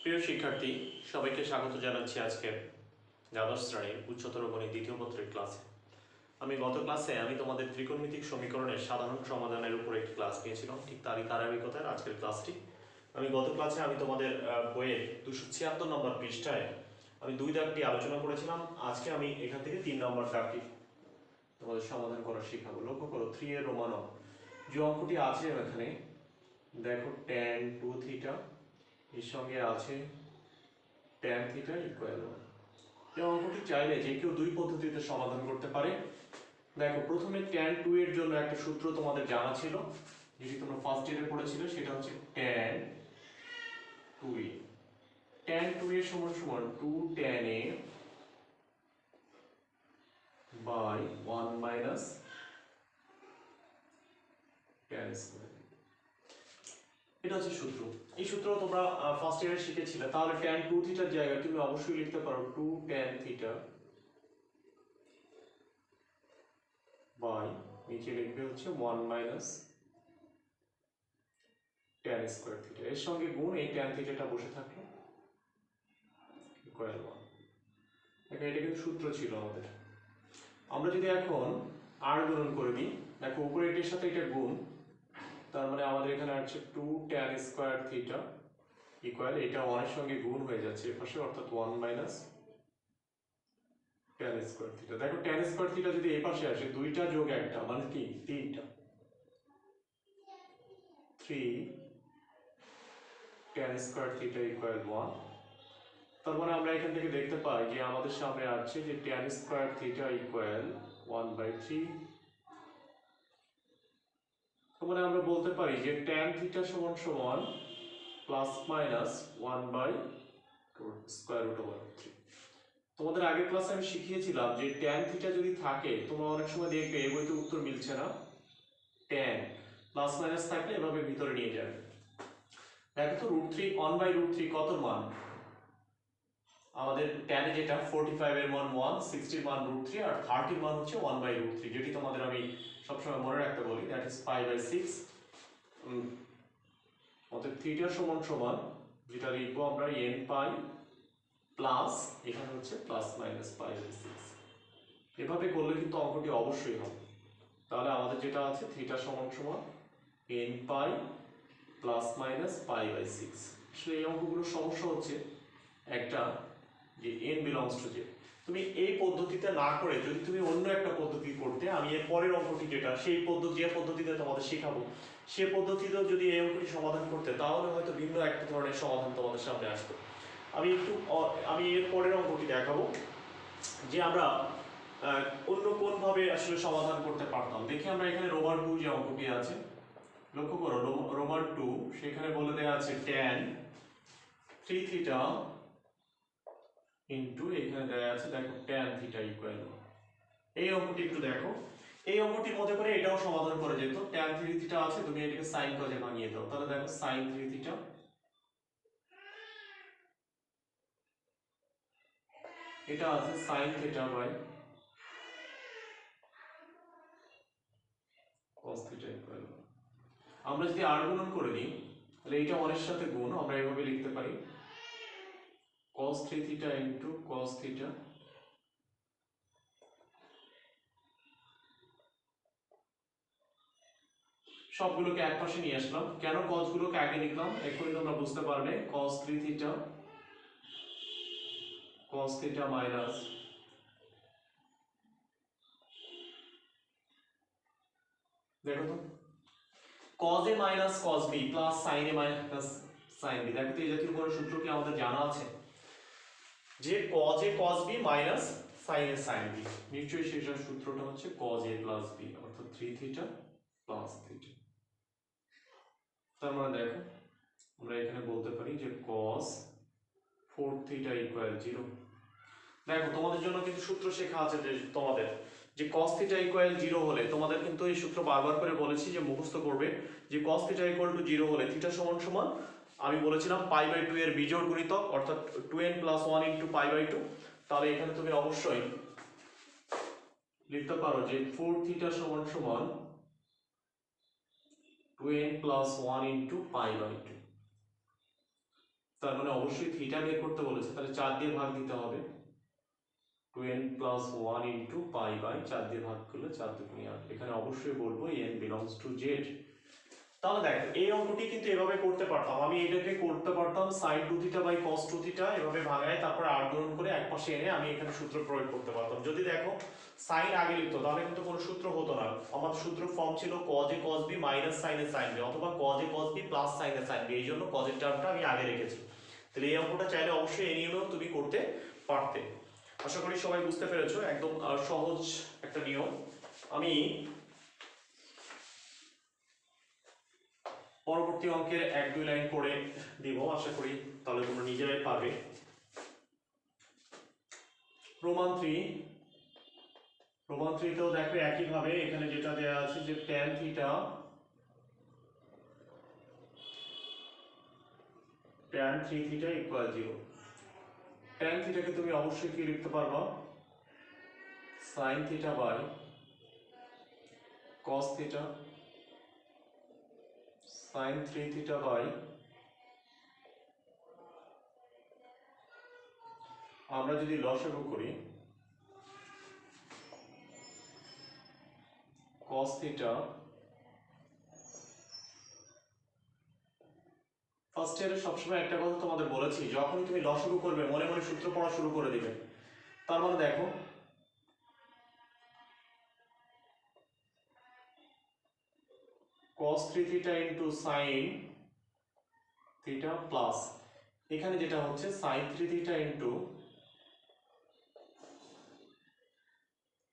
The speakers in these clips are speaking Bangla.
প্রিয় শিক্ষার্থী, সবাইকে স্বাগত জানাচ্ছি আজকের দ্বাদশ শ্রেণীর উচ্চতর গণিত দ্বিতীয় পত্রের ক্লাসে। গত ক্লাসে আমি তোমাদের ত্রিকোণমিতিক সমীকরণের সাধারণ সমাধানের উপর একটি ক্লাস নিয়েছিলাম, ঠিক তারই ধারাবাহিকতায় আজকের ক্লাসটি। গত ক্লাসে আমি তোমাদের বইয়ের 276 নম্বর পৃষ্ঠায় আমি 2 দাগটি আলোচনা করেছিলাম। আজকে আমি এখান থেকে 3 নম্বর দাগটি তোমাদের সমাধান করা শেখাবো। লক্ষ্য করো, 3 এর রোমান যে অঙ্কটি আছে এখানে দেখো, tan 2 থিটা এর সঙ্গে আছে tan থিটা ইকুয়াল 1। এই অঙ্কটি চাইলে যে কেউ দুই পদ্ধতিতে সমাধান করতে পারে। দেখো, প্রথমে tan 2 এর জন্য একটা সূত্র তোমাদের জানা ছিল, যেটি তোমরা ফার্স্ট ইয়ারে পড়েছিলে, সেটা হচ্ছে tan 2a। tan 2a সমান সমান 2 tan a by 1 minus tan square. এটা হচ্ছে সূত্র। এই সূত্র তোমরা ফার্স্ট ইয়ারে শিখেছিলে। তাহলে tan 2 থিটার জায়গায় তুমি অবশ্যই লিখতে পারো 2 tan থিটা বাই নিচে লিখবে হচ্ছে 1 মাইনাস tan স্কয়ার থিটা। এর সঙ্গে গুণ এই tan থিটাটা বসে থাকলো ইকুয়াল 1। দেখো, এটা কিন্তু সূত্র ছিল আমাদের। আমরা যদি এখন আর গুণন করে দিই, দেখো উপরে এটার সাথে এটা গুণ, তার মানে আমাদের এখানে আছে 2 tan স্কয়ার থিটা ইকুয়াল, এটা 1 এর সঙ্গে গুণ হয়ে যাচ্ছে এপাশে, অর্থাৎ 1 মাইনাস tan স্কয়ার থিটা। দেখো, tan স্কয়ার থিটা যদি এই পাশে আসে, দুইটা যোগ একটা মানে কি তিনটা, 3 tan স্কয়ার থিটা ইকুয়াল 1। তার মানে আমরা এখান থেকে দেখতে পাই যে আমাদের সামনে আছে যে tan স্কয়ার থিটা ইকুয়াল 1/3। তার মানে আমরা বলতে পারি যে tan থিটা সমান সমান প্লাস মাইনাস 1/√3। তোমাদের আগের ক্লাসে আমি শিখিয়েছিলাম যে tan থিটা যদি থাকে, তোমরা অনেক সময় দেখবে এই বইতে উত্তর মিলছে না, tan প্লাস মাইনাস থাকলে এভাবে ভিতরে নিয়ে যাবে। দেখো তো, √3 1/√3 কত মান? আমাদের tan এ যেটা 45 এর মান 1, 60 এর মান √3 আর 30 এর মান হচ্ছে 1/√3, যেটি তোমাদের আমি সবসময় মনে রাখতে বলি, দ্যাট ইজ π/6। অতএব থিটা সমান সমান যেটা লিখবো আমরা n পাই প্লাস, এখানে হচ্ছে প্লাস মাইনাস π/6। এভাবে করলে কিন্তু অঙ্কটি অবশ্যই হবে। তাহলে আমাদের যেটা আছে থিটা সমান সমান n পাই প্লাস মাইনাস π/6। আসলে এই অঙ্কগুলোর সমস্যা হচ্ছে একটা, যে n বিলংস টু যে, তুমি এই পদ্ধতিতে না করে যদি তুমি অন্য একটা পদ্ধতি করতে, আমি এর পরের অঙ্কটি যেটা সেই পদ্ধতি, যে পদ্ধতিতে তোমাদের শেখাবো সে পদ্ধতিতেও যদি এই অঙ্কটি সমাধান করতে, তাহলে হয়তো ভিন্ন একটা ধরনের সমাধান তোমাদের সামনে আসতো। আমি এর পরের অঙ্কটি দেখাবো যে আমরা অন্য কোনভাবে আসলে সমাধান করতে পারতাম। দেখি আমরা এখানে রোমান 2 যে অঙ্কটি আছে, লক্ষ্য করো, রোমান 2 সেখানে বলে দেওয়া আছে tan 3 থিটা ইন্টু, এখানে দেওয়া আছে দেখো tan থিটা ইকুয়াল। এই অঙ্কটি একটু দেখো, এই অঙ্কটির মধ্যে করে এটাও সমাধান করে যেত। tan 3 থিটা আছে, তুমি এটাকে sin cos এ ভাঙিয়ে দাও, তাহলে দেখো sin 3 থিটা এটা আছে sin theta by cos theta equal. আমরা যদি আর গুণন করে দিই, তাহলে এইটা 1 এর সাথে গুণ, আমরা এভাবে লিখতে পারি cos 3 theta into cos theta সবগুলোকে এক পাশে নিয়ে আসলাম। কেন cos গুলোকে আগে লিখলাম এখনই তোমরা বুঝতে পারবে। cos 3 theta cos theta minus, দেখো তো, cos a minus cos b plus sin a minus sin b। দেখো তো, এই জাতীয় কোনো সূত্র কি আমাদের জানা আছে যে cos a cos b minus sin a sin b? নিশ্চয়ই সেটার সূত্রটা হচ্ছে cos a প্লাস b, অর্থাৎ 3 থিটা প্লাস থিটা। তার মানে দেখো, আমরা এখানে বলতে পারি যে cos 4 থিটা ইকুয়াল 0। দেখো, তোমাদের জন্য কিন্তু সূত্র শেখা আছে, যে তোমাদের যে cos থিটা ইকুয়াল 0 হলে, তোমাদের কিন্তু এই সূত্র বারবার করে বলেছি যে মুখস্থ করবে, যে cos থিটা ইকুয়াল টু 0 হলে থিটা সমান সমান, আমি বলেছিলাম π/2 এর বিজোড় গুণিতক, অর্থাৎ 2n প্লাস 1 ইন্টু π/2। তাহলে এখানে তুমি অবশ্যই লিখতে পারো যে 4 থিটা সমান সমান 2n প্লাস 1 ইন্টু π/2। তার মানে অবশ্যই থিটা বের করতে বলেছে, তাহলে 4 দিয়ে ভাগ দিতে হবে। 2n + 1 ইন্টু পাই বাই 4 দিয়ে ভাগ করলে 4 দুগুণে 8। এখানে অবশ্যই বলবো n বিলংস টু জেড। তাহলে দেখো এই অঙ্কটি কিন্তু এভাবে করতে পারতাম, আমি এটাকে করতে পারতাম sin 2 theta by cos 2 theta এভাবে ভাঙায় তারপর r গুণন করে এক পাশে এনে আমি এখানে সূত্র প্রয়োগ করতে পারতাম। যদি দেখো sin আগে লিখতো তাহলে কিন্তু কোনো সূত্র হতো না, আমার সূত্র ফর্ম ছিল cos a cos b minus sin a sin b অথবা cos a cos b plus sin a sin b, এই জন্য cos এর টার্মটা আমি আগে রেখেছি। তাহলে এই অঙ্কটা চাইলে অবশ্যই এই নিয়মেও তুমি করতে পারতে। আশা করি সবাই বুঝতে পেরেছো, একদম সহজ একটা নিয়ম। আমি পরবর্তী অঙ্কের 1-2 লাইন করে দিব, আশা করি তাহলে তোমরা নিজেরাই পারবে। প্রমাণ 3 তেও দেখো একইভাবে এখানে যেটা দেওয়া আছে যে tan theta tan 3 theta equal 0। tan থিটাকে তুমি অবশ্যই কি লিখতে পারবা, sin theta by cos theta sin 3 theta by, আমরা যদি লসাগু করি cos থিটা, ফার্স্ট ইয়ারে সবসময় একটা কথা তোমাদের বলেছি, যখনই তুমি লসাগু করবে মনে মনে সূত্র পড়া শুরু করে দিবে। তার মানে দেখো cos 3 theta into sin theta plus এখানে যেটা হচ্ছে sin 3 theta into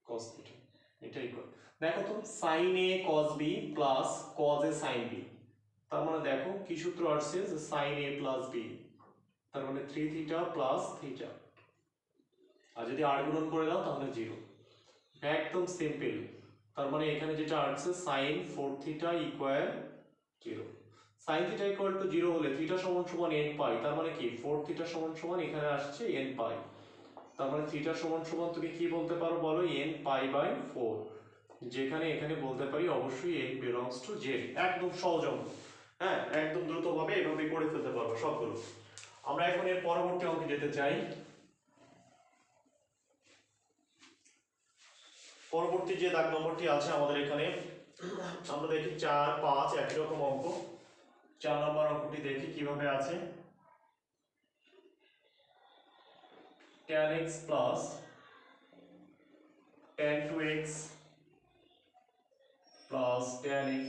cos theta, এটাই কর। দেখো তো sin a cos b plus cos a sin b, তার মানে দেখো কি সূত্র আসছে যে sin a প্লাস b, তার মানে 3 থিটা প্লাস থিটা, আর যদি r গুণন করে দাও তাহলে 0। একদম সিম্পল। তার মানে এখানে যেটা আসছে sin 4 theta equal 0। sin theta equal to 0 হলে থিটা সমান সমান n পাই, তার মানে কি 4 থিটা সমান সমান এখানে আসছে n পাই, তার মানে থিটা সমান সমান তুমি কি বলতে পারো বলো, n পাই বাই 4, যেখানে এখানে বলতে পারি অবশ্যই n বিলংস টু z। একদম সহজ অঙ্ক, হ্যাঁ একদম দ্রুতভাবে এভাবে করে ফেলতে পারবো সবগুলো। আমরা এখন এর পরবর্তী অঙ্কে যেতে চাই। পরবর্তী যে দাগ নম্বরটি আছে আমাদের এখানে, আমরা দেখি 4, 5 একই রকম অঙ্ক। 4 নম্বর অঙ্কটি দেখি কিভাবে আছে। tan x plus tan 2x plus tan x,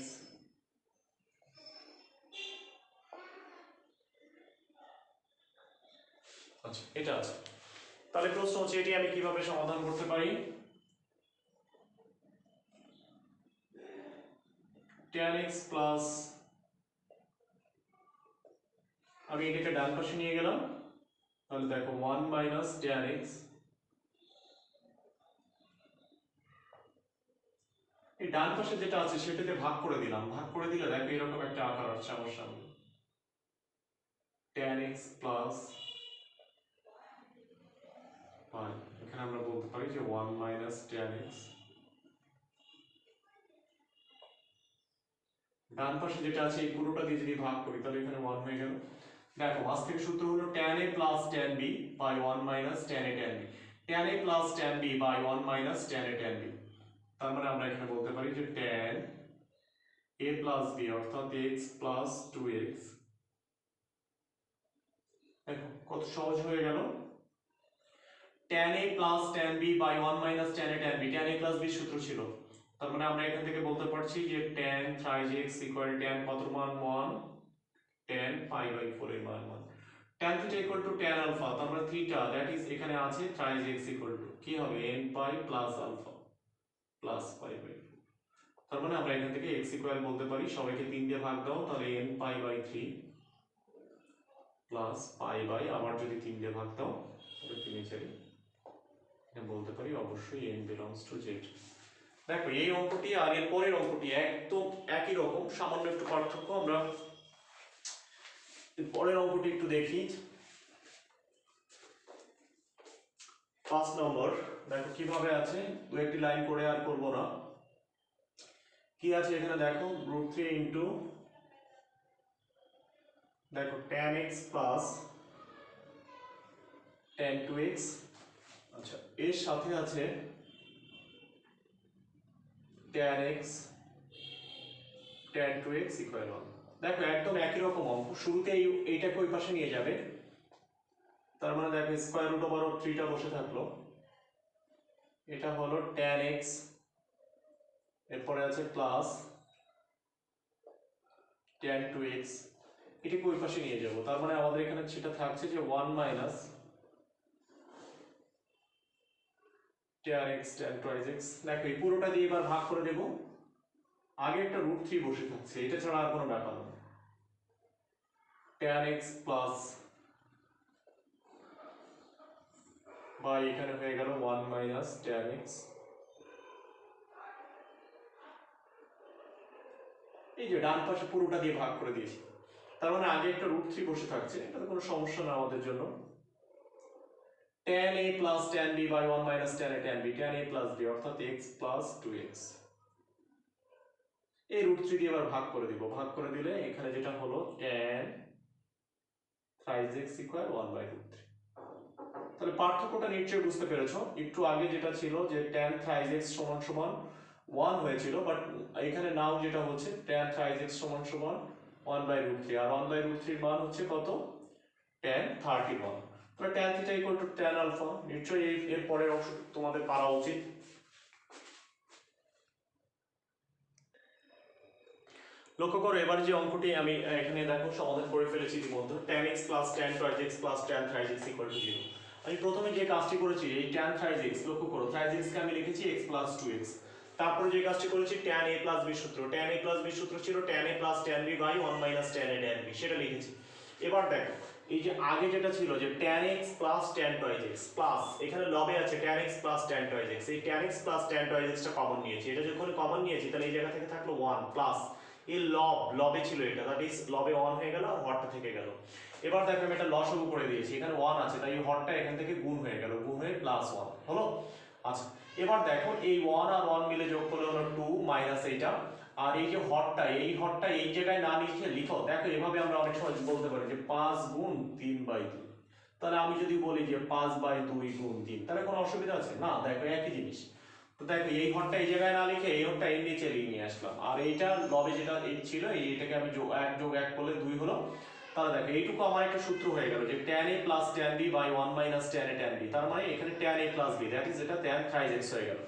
আচ্ছা এটা আছে। তাহলে প্রশ্ন হচ্ছে এটি আমি কিভাবে সমাধান করতে পারি। tan x প্লাস, আমি এটাকে ডান পাশে নিয়ে গেলাম, তাহলে দেখো 1 মাইনাস tan x, এই ডান পাশে যেটা আছে সেটাকে ভাগ করে দিলাম, ভাগ করে দিলে দেখো এরকম একটা আকার আসছে আমার সামনে, tan x প্লাস এখানে আমরা বলতে পারি যে 1 মাইনাস tan x। ডান পাশে যেটা আছে এই পুরোটা দিয়ে যদি ভাগ করি তাহলে এখানে 1 হয়ে গেল। দেখো মাস থেকে সূত্র হলো tan a plus tan b by 1 minus tan a tan b, tan a plus tan b by 1 minus tan a tan b, তার মানে আমরা এখানে বলতে পারি যে tan a প্লাস b অর্থাৎ x প্লাস 2x। দেখো কত সহজ হয়ে গেল, tan a plus tan b by 1 minus tan a tan b, tan a plus b সূত্র ছিল, তার মানে আমরা এখান থেকে বলতে পারছি যে tan thrice x equal tan কত মান 1, tan pi বাই 4 এর মান 1, tan theta equal to tan alpha, তার মানে থিটা দ্যাট ইজ এখানে আছে thrice x ইকুয়াল টু কি হবে n pi plus alpha plus pi by 4, তার মানে আমরা এখান থেকে x ইকুয়াল বলতে পারি, সবাইকে 3 দিয়ে ভাগ দাও তাহলে n pi by 3 plus pi by, আবার যদি 3 দিয়ে ভাগ দাও তাহলে 3 এটা বলতে পারি অবশ্যই n বিলংস টু z। দেখো এই অঙ্কটি আর এর পরের অঙ্কটি একদম একই রকম, সামান্য একটু পার্থক্য। আমরা পরের অঙ্কটি একটু দেখি। 5 নম্বর দেখো কিভাবে আছে, দু একটি লাইন করে আর করব না। কি আছে এখানে দেখো √3 ইন্টু দেখো tan x plus tan 2x, আচ্ছা এর সাথে আছে tan x tan 2x equal 1। দেখো একদম একই রকম অঙ্ক, শুরুতে এইটাকে ওই পাশে নিয়ে যাবে, তার মানে দেখো স্কয়ার রুট ওভার 3টা বসে থাকলো, এটা হলো tan x, এরপরে আছে প্লাস tan 2x, এটাকে ওই পাশে নিয়ে যাব, তার মানে আমাদের এখানে সেটা থাকছে যে 1 minus tan x tan 2x। দেখো এই পুরোটা দিয়ে এবার ভাগ করে দেব, আগে একটা √3 বসে থাকছে, এটা ছাড়া আর কোনো ব্যাপার না। tan x প্লাস বা এখানে হয়ে গেল 1 মাইনাস tan x, এই যে ডান পাশে পুরোটা দিয়ে ভাগ করে দিয়েছি, তার মানে আগে একটা √3 বসে থাকছে, এটা তো কোনো সমস্যা না আমাদের জন্য। tan a plus tan b by 1 minus tan a tan b, tan a plus b অর্থাৎ x প্লাস 2x, এই √3 দিয়ে এবার ভাগ করে দিব, ভাগ করে দিলে এখানে যেটা হলো tan 5x ইকুয়াল 1 বাই √3। তাহলে পার্থক্যটা নিশ্চয়ই বুঝতে পেরেছো, একটু আগে যেটা ছিল যে tan 5x সমান সমান 1 হয়েছিল, বাট এখানে নাও যেটা হচ্ছে tan 5x সমান সমান 1 বাই √3, আর 1 বাই √3 মান হচ্ছে কত, tan 31। তাহলে tan theta equal to tan alpha, নিশ্চয়ই এর পরের অংশ তোমাদের পারা উচিত। লক্ষ্য করো এবার যে অঙ্কটি আমি এখানে দেখো সমাধান করে ফেলেছি ইতিমধ্যে, tan x plus tan 2x plus tan 3x equal to 0। আমি প্রথমে যে কাজটি করেছি এই tan 3x, লক্ষ্য করো 3x কে আমি লিখেছি x প্লাস 2x, তারপরে যে কাজটি করেছি tan a প্লাস b সূত্র, tan a প্লাস b সূত্র ছিল tan a plus tan b by 1 minus tan a tan b, সেটা লিখেছি। এবার দেখো এই যে আগে যেটা ছিল যে tan x plus tan 2x plus এখানে লবে আছে tan x plus tan 2x, এই tan x plus tan 2x টা কমন নিয়েছি, এটা যখন কমন নিয়েছি তাহলে এই জায়গা থেকে থাকলো 1 প্লাস এই লবে ছিল এটা, দ্যাট ইজ লবে 1 হয়ে গেল আর হরটা থেকে গেল। এবার দেখো আমি এটা লসাগু করে দিয়েছি, এখানে 1 আছে তাই এই হরটা এখান থেকে গুণ হয়ে গেল, গুণ হয়ে প্লাস 1 হলো। আচ্ছা এবার দেখো এই 1 আর 1 মিলে যোগ করলে হলো 2 মাইনাস এইটা, আর এই যে হরটা এই জায়গায় না লিখে লিখো, দেখো এভাবে আমরা অনেক সময় বলতে পারি যে 5 গুণ 3 বাই 2, তাহলে আমি যদি বলি যে 5 বাই 2 গুণ 3, তাহলে কোনো অসুবিধা আছে না? দেখো একই জিনিস, তো দেখো এই হরটা এই জায়গায় না লিখে এই হরটা এর নিচে নিয়ে আসলাম, আর এইটা লবে যেটা এই ছিল এইটাকে আমি 1 যোগ 1 করলে 2 হলো। তাহলে দেখো এইটুকু আমার একটা সূত্র হয়ে গেল যে tan a plus tan b by 1 minus tan a tan b, তার মানে এখানে tan a plus b, that is এটা tan 3x হয়ে গেল।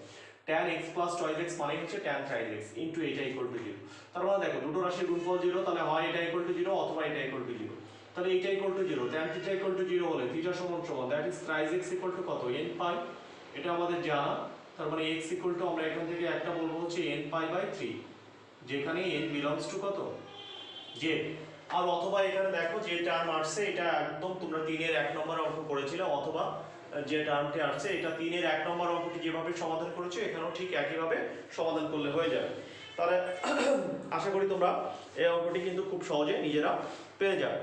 tan x প্লাস 2x মানে হচ্ছে tan 3x ইনটু এটা ইকুয়াল টু 0। তার মানে দেখো দুটো রাশির গুণফল 0, তাহলে হয় এটা ইকুয়াল টু 0 অথবা এটা ইকুয়াল টু 0, তাহলে এটা equal to 0, tan theta equal to 0 হলে থিটা সমান সমান that is 3x equal to কত, n পাই, এটা আমাদের জানা। তার মানে x ইকুয়াল টু আমরা এখান থেকে একটা বলবো হচ্ছে n পাই বাই 3, যেখানে n বিলংস টু কত, z। আর অথবা এখানে দেখো যে টার্ম আসছে এটা একদম তোমরা 3 এর 1 নম্বর অঙ্ক করেছিলে, অথবা যে টার্মটি আসছে এটা 3 এর 1 নম্বর অঙ্কটি যেভাবে সমাধান করেছো এখানেও ঠিক একইভাবে সমাধান করলে হয়ে যাবে। তাহলে আশা করি তোমরা এই অঙ্কটি কিন্তু খুব সহজে নিজেরা পেয়ে যাবে।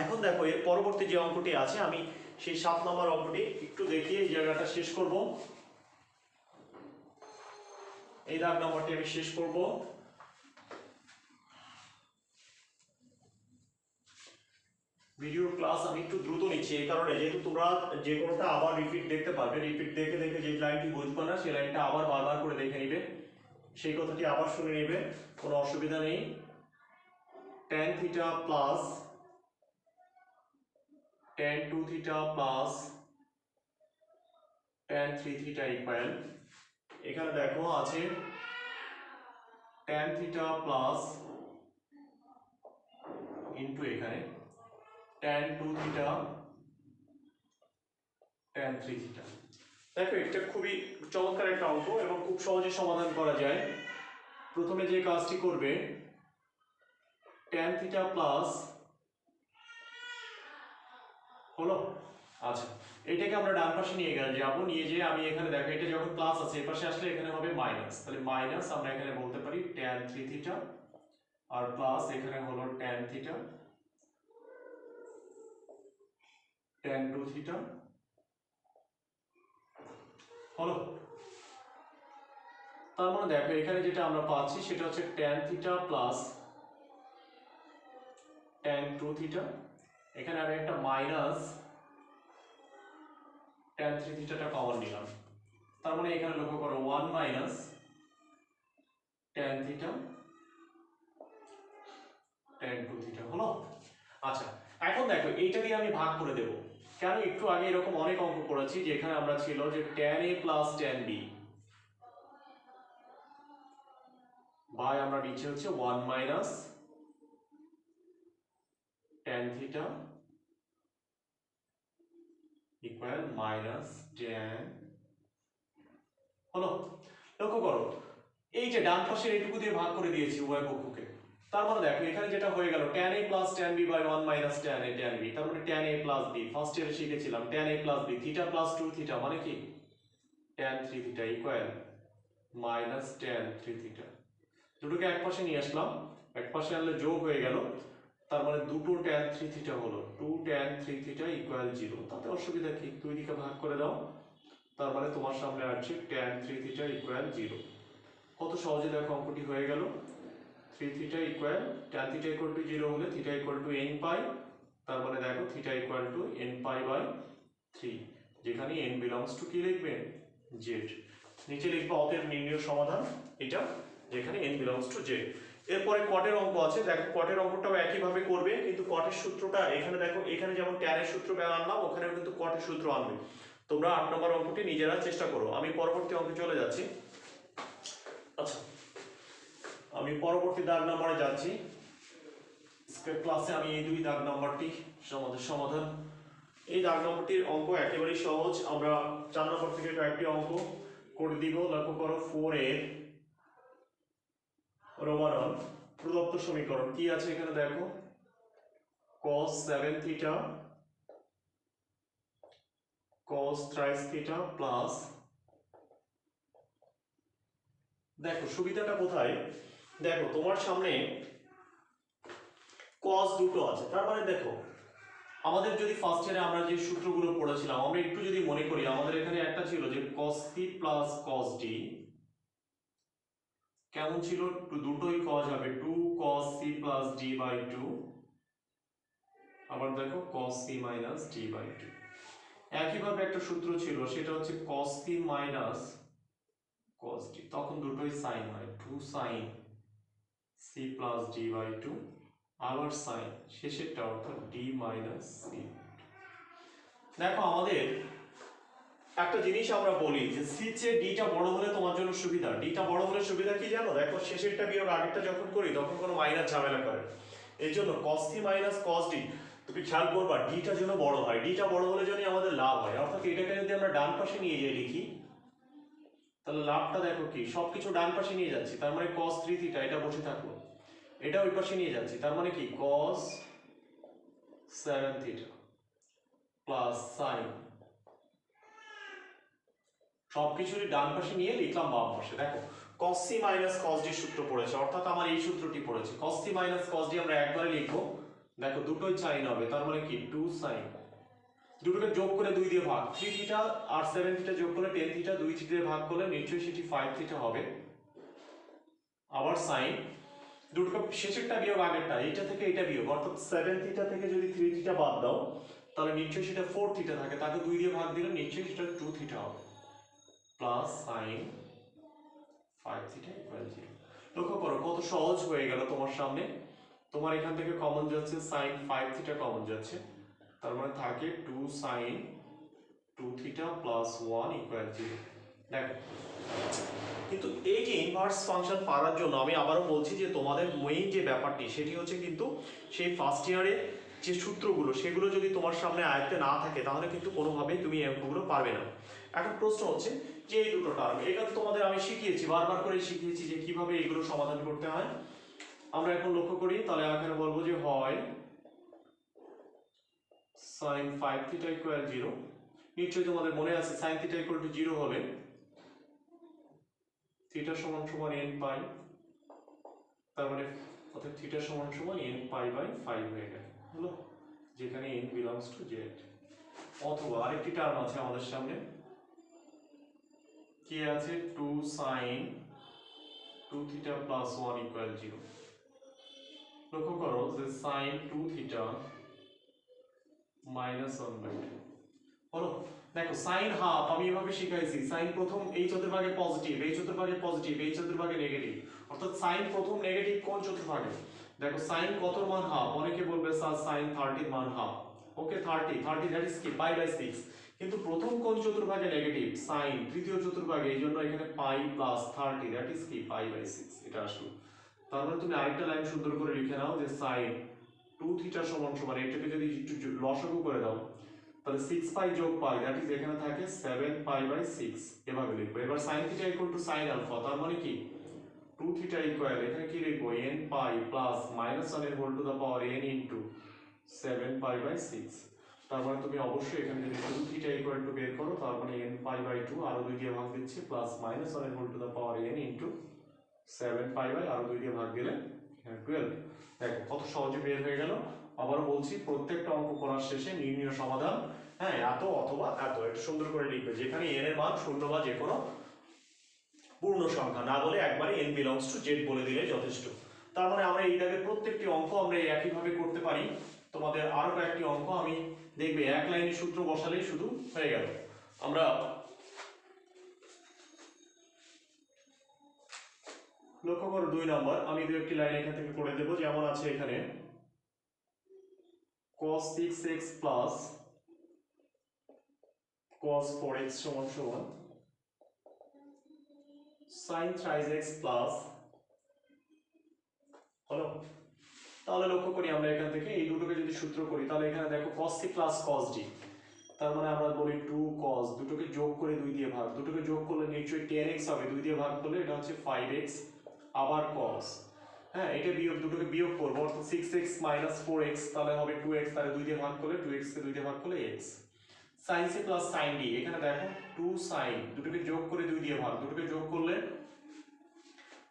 এখন দেখো এর পরবর্তী যে অঙ্কটি আছে আমি সেই 7 নম্বর অঙ্কটি একটু দেখিয়ে এই জায়গাটা শেষ করব, এই দাগ নম্বরটি আমি শেষ করব। ভিডিওর ক্লাস আমি একটু দ্রুত নিচ্ছি এই কারণে, যেহেতু তোমরা যে কোনোটা আবার রিপিট দেখতে পারবে, রিপিট দেখে দেখে যে লাইনটি বুঝবে না সেই লাইনটা আবার বারবার করে দেখে নিবে, সেই কথাটি আবার শুনে নেবে, কোনো অসুবিধা নেই। tan theta plus tan 2 theta plus tan 3 theta equal, এখানে দেখো আছে tan থিটা প্লাস ইনটু এখানে tan 2 থিটা tan 3 থিটা। দেখো এটা খুবই চমৎকার একটা অঙ্ক এবং খুব সহজে সমাধান করা যায়। প্রথমে যে কাজটি করবে tan থিটা প্লাস হলো, আচ্ছা এটাকে আমরা ডান পাশে নিয়ে যাবো, নিয়ে যেয়ে আমি এখানে দেখো এটা যখন প্লাস আছে এই পাশে আসলে এখানে হবে মাইনাস, তাহলে মাইনাস আমরা এখানে বলতে পারি tan 3 থিটা, আর প্লাস এখানে হলো tan থিটা tan 2 থিটা হলো। তার মানে দেখো এখানে যেটা আমরা পাচ্ছি সেটা হচ্ছে tan theta plus tan 2 theta, এখানে আর একটা মাইনাস tan 3 থিটাটা কমন নিলাম, তার মানে এখানে লক্ষ্য করো 1 minus tan theta tan 2 theta হলো। আচ্ছা, এখন দেখো এইটা দিয়ে আমি ভাগ করে দেব, কেন একটু আগে এরকম অনেক অঙ্ক করেছি যেখানে আমরা ছিল যে tan a plus tan b by আমরা নিচে হচ্ছে 1 minus tan theta equal minus tan হলো। লক্ষ্য করো এই যে ডান পাশের এইটুকু দিয়ে ভাগ করে দিয়েছি উভয় পক্ষকে, তার মানে দেখো এখানে যেটা হয়ে গেল tan a plus tan b by 1 minus tan a tan b, তার মানে tan a plus b first ইয়ারে শিখেছিলাম tan a plus b theta plus 2 theta মানে কি tan 3 theta equal minus tan 3 theta. দুটোকে এক পাশে নিয়ে আসলাম, এক পাশে আনলে যোগ হয়ে গেল, তার মানে দুটো tan 3 থিটা হলো 2 tan 3 থিটা ইকুয়াল 0, তাতে অসুবিধা কি, দুই দিকে ভাগ করে দাও, তার মানে তোমার সামনে আসছে tan 3 থিটা ইকুয়াল 0। কত সহজে দেখো অঙ্কটি হয়ে গেল, 3 theta equal tan theta equal to 0 হলে theta equal to n pi, তার মানে দেখো theta equal to n pi by 3, যেখানে n বিলংস টু কি লিখবে z, নিচে লিখবে অতএব নির্ণয় সমাধান এটা, যেখানে n বিলংস টু z। এরপরে কটের অঙ্ক আছে, দেখো কটের অঙ্কটাও একই ভাবে করবে, কিন্তু কটের সূত্রটা এখানে দেখো, এখানে যেমন tan এর সূত্র আনলাম ওখানেও কিন্তু কটের সূত্র আনবে। তোমরা 8 নম্বর অঙ্কটি নিজেরা চেষ্টা করো, আমি পরবর্তী অঙ্কে চলে যাচ্ছি। আচ্ছা, আমি পরবর্তী দাগ নম্বরে যাচ্ছি, স্কেল ক্লাসে আমি এই দুই দাগ নম্বরটি আমাদের সমাধান, এই দাগ নম্বরটির অঙ্ক একেবারেই সহজ, আমরা 4 নম্বর থেকে কয়েকটি অঙ্ক করে দিব। লক্ষ্য করো 4 এর রোমান প্রদত্ত সমীকরণ কি আছে এখানে দেখো, cos 7 theta cos thrice theta plus, দেখো সুবিধাটা কোথায়, দেখো তোমার সামনে cos দুটো আছে, তার মানে দেখো আমাদের যদি ফার্স্ট ইয়ারে আমরা যে সূত্রগুলো পড়েছিলাম আমরা একটু যদি মনে করি, আমাদের এখানে একটা ছিল যে cos c plus cos d, কেমন ছিল, দুটোই cos হবে 2 cos c plus d by 2, আবার দেখো cos c minus d by 2। একইভাবে একটা সূত্র ছিল সেটা হচ্ছে cos c minus cos d, তখন দুটোই sin হয় 2 sin c plus d by 2, আবার sin শেষেরটা অর্থাৎ d মাইনাস c। দেখো আমাদের একটা জিনিস আমরা বলি যে c চেয়ে d টা বড় হলে তোমার জন্য সুবিধা, d টা বড় হলে সুবিধা কি জানো, দেখো শেষেরটা বিয়োগ আগেরটা যখন করি তখন কোনো মাইনাস ঝামেলা করে, এই জন্য cos c minus cos d তুমি খেয়াল করবা d টা যেন বড় হয়, d টা বড় হলে যেন আমাদের লাভ হয়, অর্থাৎ এটাকে যদি আমরা ডান পাশে নিয়ে যাই লিখি তাহলে লাভটা দেখো কি, সবকিছু ডান পাশে নিয়ে যাচ্ছি, তার মানে cos 3 থিটা এটা বসে থাকলো, এটা ওই পাশে নিয়ে যাচ্ছি, তার মানে কি cos 7 থিটা প্লাস sin, সবকিছুরই ডান পাশে নিয়ে লিখলাম বাম পাশে। দেখো cos c minus cos d সূত্র পড়েছে, অর্থাৎ আমার এই সূত্রটি পড়েছে, cos c minus cos d আমরা একবারে লিখবো, দেখো দুটোই sin হবে, তার মানে কি 2 sin, দুটোকে যোগ করে 2 দিয়ে ভাগ, 3 থিটা আর 7 থিটা যোগ করে 10 থিটা, 2 থিটা দিয়ে ভাগ করলে নিশ্চয়ই সেটি 5 থিটা হবে, আবার sin, দুটোকে শেষেরটা বিয়োগ আগেরটা, এইটা থেকে এটা বিয়োগ, অর্থাৎ 7 থিটা থেকে যদি 3 থিটা বাদ দাও তাহলে নিশ্চয়ই সেটা 4 থিটা থাকে, তাকে 2 দিয়ে ভাগ দিলে নিশ্চয়ই সেটা 2 থিটা হবে, প্লাস sin 5 থিটা ইকুয়াল 0। লক্ষ্য করো কত সহজ হয়ে গেল তোমার সামনে, তোমার এখান থেকে কমন যাচ্ছে sin 5 থিটা কমন যাচ্ছে, তার মানে থাকে 2 sin 2 থিটা প্লাস 1 ইকুয়াল 0। দেখো কিন্তু এই যে ইনভার্স ফাংশন পাওয়ার জন্য আমি আবারও বলছি যে তোমাদের মেইন যে ব্যাপারটি সেটি হচ্ছে কিন্তু সেই ফার্স্ট ইয়ারে যে সূত্রগুলো সেগুলো যদি তোমার সামনে আয়ত্তে না থাকে তাহলে কিন্তু কোনোভাবেই তুমি এই অঙ্কগুলো পারবে না। এখন প্রশ্ন হচ্ছে যে এই দুটো টার্ম, এটা তোমাদের আমি শিখিয়েছি, বারবার করে শিখিয়েছি যে কিভাবে এগুলো সমাধান করতে হয়। আমরা এখন লক্ষ্য করি, তাহলে এখানে বলবো যে হয় sin 5 থিটা ইকুয়াল 0, নিশ্চয়ই তোমাদের মনে আছে sin থিটা ইকুয়াল টু 0 হলে থিটা সমান সমান n পাই, তার মানে অর্থাৎ থিটা সমান সমান n পাই বাই 5 হয়ে গেল, হলো, যেখানে n বিলংস টু z। অথবা আরেকটি টার্ম আছে আমাদের সামনে, কি আছে 2 sin 2 থিটা প্লাস 1 ইকুয়াল 0। লক্ষ্য করো যে সাইন 2 থিটা মাইনাস 1/2 হলো। দেখো সাইন হাফ আমি এভাবে শিখাইছি, সাইন প্রথম এই চতুর্ভাগে পজিটিভ, এই চতুর্ভাগে পজিটিভ, এই চতুর্ভাগে নেগেটিভ, অর্থাৎ সাইন প্রথম নেগেটিভ কোন চতুর্ভাগে। দেখো সাইন কতর মান হাফ, অনেকে বলবে স্যার সাইন 30 এর মান হাফ। ওকে 30 দ্যাট ইজ কি π/6, কিন্তু প্রথম কোন চতুর্ভাগে নেগেটিভ, সাইন তৃতীয় চতুর্ভাগে, এই জন্য এখানে পাই প্লাস 30 দ্যাট ইজ কি π/6 এটা আসলো। তার মানে তুমি আরেকটা লাইন সুন্দর করে লিখে নাও যে সাইন 2 থিটা সমান সমান, এটাকে যদি একটু লসাগু করে দাও তাহলে 6 পাই যোগ পাই দ্যাট ইজ এখানে থাকে 7 π/6 এভাবে লিখবো। এবার sin theta equal to sin alpha, তার মানে কি 2 থিটা ইকুয়াল এখানে কি লিখবো n পাই প্লাস মাইনাস 1 এর whole to the power n into 7 π/6। তার মানে তুমি অবশ্যই এখানে যদি 2 থিটা ইকুয়াল টু বের করো তার মানে n π/2 আরো 2 দিয়ে ভাগ দিচ্ছি প্লাস মাইনাস 1 এর whole to the power n into 7 π আরো 2 দিয়ে ভাগ দিলে 12। দেখো কত সহজে বের হয়ে গেল। আবার বলছি প্রত্যেকটা অঙ্ক করার শেষে নির্ণয় সমাধান, হ্যাঁ এত অথবা এত, এটা সুন্দর করে লিখবে, যেখানে n এর মান শূন্য বা যে কোনো পূর্ণ সংখ্যা না বলে একবারে n বিলংস টু z বলে দিলে যথেষ্ট। তার মানে আমরা এই দাগের প্রত্যেকটি অঙ্ক আমরা একই ভাবে করতে পারি। তোমাদের আরো কয়েকটি অঙ্ক আমি দেখবে এক লাইনে সূত্র বসালেই শুধু হয়ে গেল। আমরা লক্ষ্য করো 2 নম্বর, আমি দু একটি লাইন এখান থেকে করে দেব। যেমন আছে এখানে cos 6x plus cos 4x সমান সমান sin 3x plus হলো। তাহলে লক্ষ্য করি আমরা এখান থেকে এই দুটোকে যদি সূত্র করি তাহলে এখানে দেখো cos c plus cos d, তার মানে আমরা বলি 2 cos, দুটোকে যোগ করে 2 দিয়ে ভাগ, দুটোকে যোগ করলে নিশ্চয়ই 10x হবে, 2 দিয়ে ভাগ করলে এটা হচ্ছে 5x আবার cos, হ্যাঁ এটা বিয়োগ, দুটোকে বিয়োগ করব অর্থাৎ 6x minus 4x তাহলে হবে 2x, তাহলে 2 দিয়ে ভাগ করলে 2x কে 2 দিয়ে ভাগ করলে x। sin c plus sin d, এখানে দেখো 2 sin, দুটোকে যোগ করে 2 দিয়ে ভাগ, দুটোকে যোগ করলে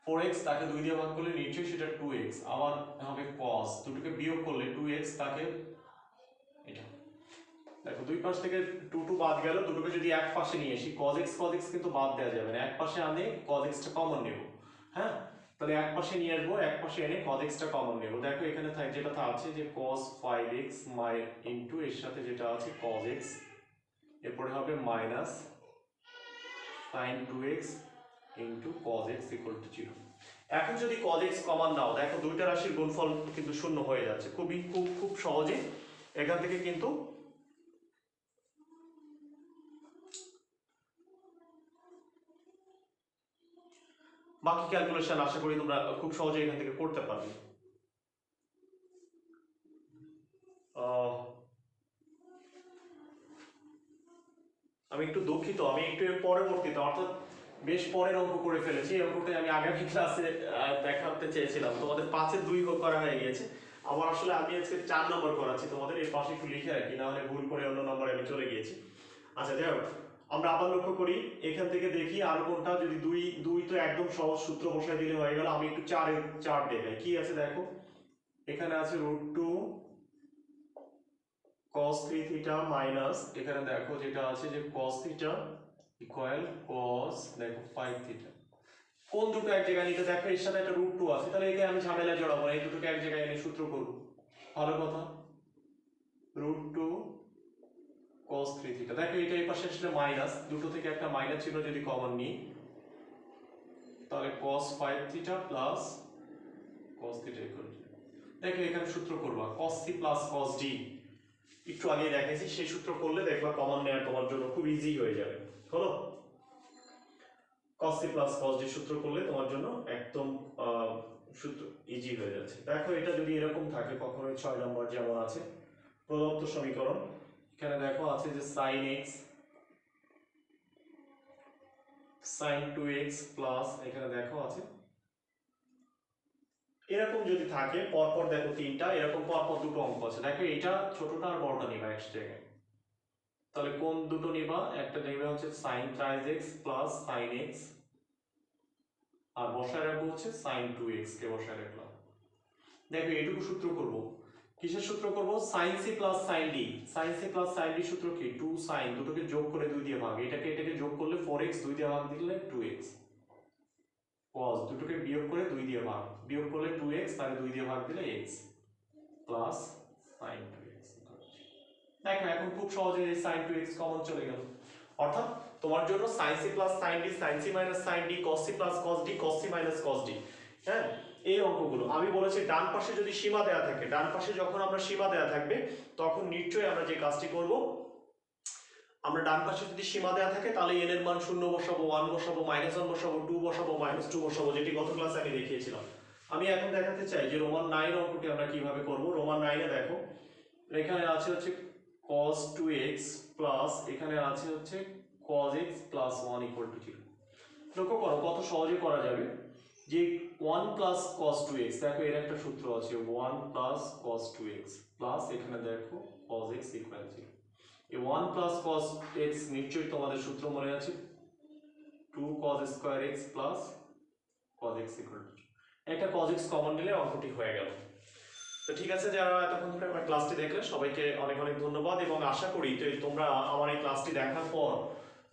4x, তাকে 2 দিয়ে ভাগ করলে নিশ্চয়ই সেটা 2x আবার হবে cos, দুটোকে বিয়োগ করলে 2x, তাকে এটা দেখো দুই পাশ থেকে 2 বাদ গেল, দুটোকে যদি এক পাশে নিয়ে আসি cos x কিন্তু বাদ দেওয়া যাবে না, এক পাশে আনে cos x টা কমন নেব, হ্যাঁ তাহলে এক পাশে নিয়ে আসবো, এক পাশে এনে cos x টা কমন নেব। দেখো এখানে যেটা আছে যে cos 5x ইনটু এর সাথে যেটা আছে cos x, এরপরে হবে minus sin 2x into cos x equal to 0। এখন যদি cos x কমন নাও, দেখো দুইটা রাশির গুণফল কিন্তু শূন্য হয়ে যাচ্ছে, খুব সহজে এখান থেকে কিন্তু বাকি ক্যালকুলেশন আশা করি তোমরা খুব সহজে এখান থেকে করতে পারবে। আমি একটু দুঃখিত, আমি একটু পরবর্তীতে অর্থাৎ বেশ পরের অঙ্ক করে ফেলেছি। এই অঙ্কটা আমি আগামী ক্লাসে দেখাতে চেয়েছিলাম, তোমাদের 5-এর 2 করা হয়ে গিয়েছে। আমার আসলে আমি আজকে 4 নম্বর করাচ্ছি, তোমাদের এই পাশে একটু লিখে রাখি, না হলে ভুল করে অন্য নম্বরে আমি চলে গিয়েছি। আচ্ছা যাই হোক, আমরা আবার লক্ষ্য করি এখান থেকে দেখি আর কোনটা, যদি 2 তো একদম সহজ সূত্র বসাই দিলে হয়ে গেল। আমি একটু 4 দেখাই কি আছে। দেখো এখানে আছে √2 cos 3 থিটা মাইনাস, এখানে দেখো যেটা আছে যে cos থিটা ইকুয়াল cos দেখো 5 থিটা। কোন দুটো এক জায়গায় নিতে, দেখো এর সাথে একটা √2 আছে, তাহলে একে আমি ঝামেলা জড়াবো না, এই দুটোকে এক জায়গায় এনে সূত্র করব, ভালো কথা। √2 cos 3 থিটা, দেখো এটা এই পাশে আসলে মাইনাস, দুটো থেকে একটা মাইনাস চিহ্ন যদি কমন নিই তাহলে cos 5 theta plus cos theta equal, দেখো এখানে সূত্র করবা cos c plus cos d, একটু আগে দেখাইছি, সেই সূত্র করলে দেখবা কমন নেওয়া তোমার জন্য খুব ইজি হয়ে যাবে। হলো cos c plus cos d সূত্র করলে তোমার জন্য একদম সূত্র ইজি হয়ে যাচ্ছে। দেখো এটা যদি এরকম থাকে কখনোই 6 নম্বর যেমন আছে প্রদত্ত সমীকরণ, এখানে দেখো আছে যে sin x sin 2x plus, এখানে দেখো আছে এরকম যদি থাকে পরপর, দেখো তিনটা এরকম পরপর দুটো অঙ্ক আছে, দেখো এটা ছোটটা আর বড়টা নিবা এক জায়গায়, তাহলে কোন দুটো নিবা, একটা নেবে হচ্ছে sin 3x plus sin x, আর বসায় রাখবো হচ্ছে sin 2x কে বসায় রাখলাম। দেখো এইটুকু সূত্র করব, কিসের সূত্র করব, sin c plus sin d, sin c plus sin d সূত্র কি 2 sin, দুটোকে যোগ করে 2 দিয়ে ভাগ, এটাকে যোগ করলে 4x, 2 দিয়ে ভাগ দিলে 2x, cos দুটোকে বিয়োগ করে 2 দিয়ে ভাগ, বিয়োগ করলে 2x, তাহলে 2 দিয়ে ভাগ দিলে x, plus sine two x. দেখো এখন খুব সহজে এই সাইন টু এক্স কমন চলে গেল, অর্থাৎ তোমার জন্য sine C plus sine D, sine C minus sine D, cos C plus cos D, cos C minus cos D. হ্যাঁ, এই অঙ্কগুলো আমি বলেছি ডান পাশে যদি সীমা দেয়া থাকে, ডান পাশে যখন আমরা সীমা দেয়া থাকবে তখন নিশ্চয়ই আমরা যে কাজটি করব, আমরা ডান পাশে যদি সীমা দেয়া থাকে তাহলে n এর মান 0 বসাবো, 1 বসাবো, -1 বসাবো, 2 বসাবো, -2 বসাবো, যেটি গত ক্লাসে আমি দেখিয়েছিলাম। আমি এখন দেখাতে চাই যে রোমান 9 অঙ্কটি আমরা কিভাবে করব। রোমান 9 এ দেখো এখানে আছে হচ্ছে cos 2x প্লাস এখানে আছে হচ্ছে cos x প্লাস 1 = 0। লক্ষ্য করো কত সহজে করা যাবে যে 1 প্লাস cos 2x, দেখো এর একটা সূত্র আছে 1 প্লাস cos 2x প্লাস এখানে দেখো cos x = 0। এই 1 প্লাস cos x নিশ্চয়ই তোমাদের সূত্র মনে আছে 2 cos square x plus cos x = 0। একটা cos x কমন নিলে অঙ্কটি হয়ে গেল। তো ঠিক আছে, যারা এতক্ষণ ধরে আমার ক্লাসটি দেখলে সবাইকে অনেক অনেক ধন্যবাদ, এবং আশা করি যে তোমরা আমার এই ক্লাসটি দেখার পর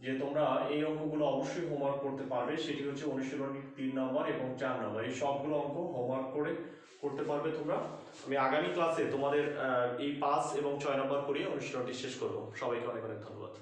যে তোমরা এই অঙ্কগুলো অবশ্যই হোমওয়ার্ক করতে পারবে। সেটি হচ্ছে অনুশীলনী 3 নম্বর এবং 4 নম্বর, এই সবগুলো অঙ্ক হোমওয়ার্ক করে করতে পারবে তোমরা। আমি আগামী ক্লাসে তোমাদের এই 5 এবং 6 নম্বর করিয়ে অনুশীলনটি শেষ করব। সবাইকে অনেক অনেক ধন্যবাদ।